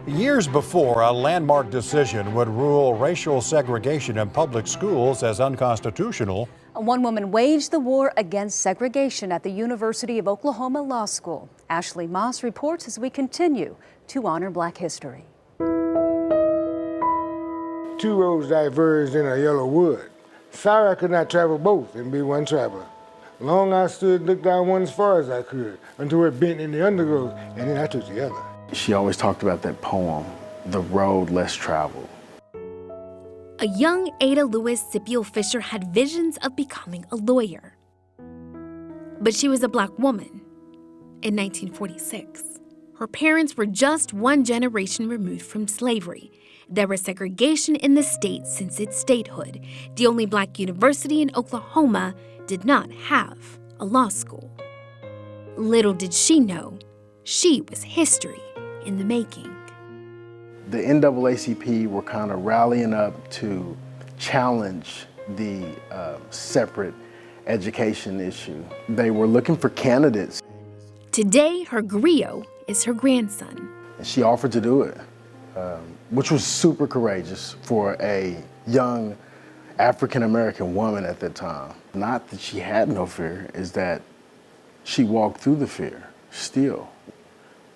Years before, a landmark decision would rule racial segregation in public schools as unconstitutional. One woman waged the war against segregation at the University of Oklahoma Law School. Ashley Moss reports as we continue to honor Black history. Two roads diverged in a yellow wood. Sorry I could not travel both and be one traveler. Long I stood, looked down one as far as I could, until it bent in the undergrowth, and then I took the other. She always talked about that poem, The Road Less Traveled. A young Ada Lewis Scipio Fisher had visions of becoming a lawyer. But she was a Black woman in 1946. Her parents were just one generation removed from slavery. There was segregation in the state since its statehood. The only Black university in Oklahoma did not have a law school. Little did she know, she was history in the making. The NAACP were kind of rallying up to challenge the separate education issue. They were looking for candidates. Today, her griot is her grandson. And she offered to do it, which was super courageous for a young African-American woman at that time. Not that she had no fear, is that she walked through the fear, still,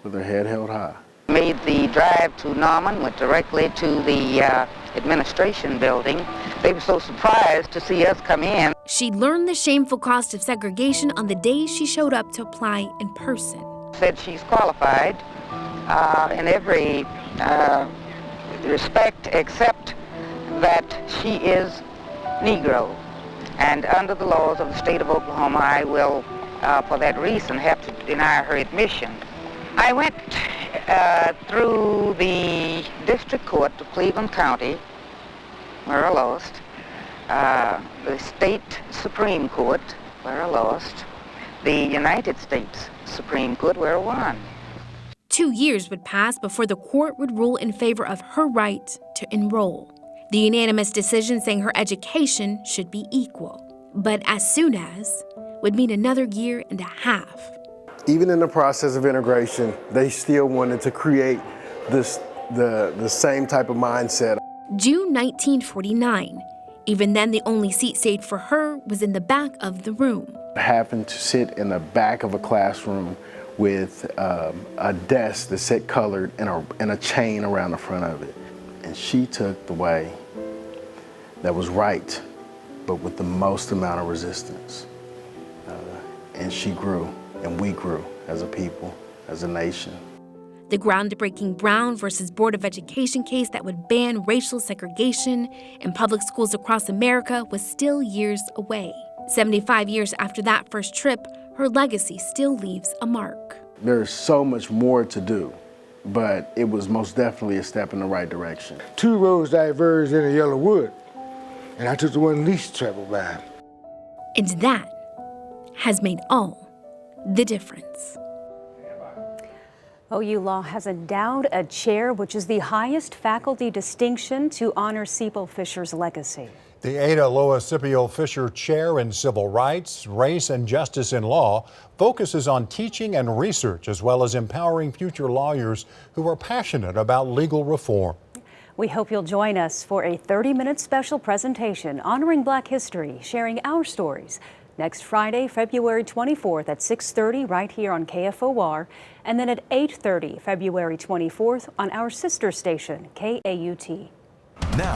with her head held high. Made the drive to Norman, went directly to the administration building. They were so surprised to see us come in. She learned the shameful cost of segregation on the day she showed up to apply in person. Said she's qualified in every respect except that she is Negro. And under the laws of the state of Oklahoma, I will, for that reason, have to deny her admission. I went through the district court of Cleveland County, where I lost, the state Supreme Court, where I lost, the United States Supreme Court, where I won. 2 years would pass before the court would rule in favor of her right to enroll. The unanimous decision saying her education should be equal, but as soon as would mean another year and a half. Even in the process of integration, they still wanted to create the same type of mindset. June 1949. Even then, the only seat saved for her was in the back of the room. Happened to sit in the back of a classroom with a desk that said colored and a chain around the front of it. And she took the way that was right, but with the most amount of resistance. And she grew. And we grew as a people, as a nation. The groundbreaking Brown versus Board of Education case that would ban racial segregation in public schools across America was still years away. 75 years after that first trip, her legacy still leaves a mark. There's so much more to do, but it was most definitely a step in the right direction. Two roads diverged in a yellow wood, and I took the one least traveled by. And that has made all the difference. OU Law has endowed a chair, which is the highest faculty distinction to honor Scipio Fisher's legacy. The Ada Lewis Scipio Fisher Chair in Civil Rights, Race, and Justice in Law focuses on teaching and research, as well as empowering future lawyers who are passionate about legal reform. We hope you'll join us for a 30-minute special presentation honoring Black history, sharing our stories. Next Friday, February 24th at 6:30 right here on KFOR, and then at 8:30 February 24th on our sister station, KAUT.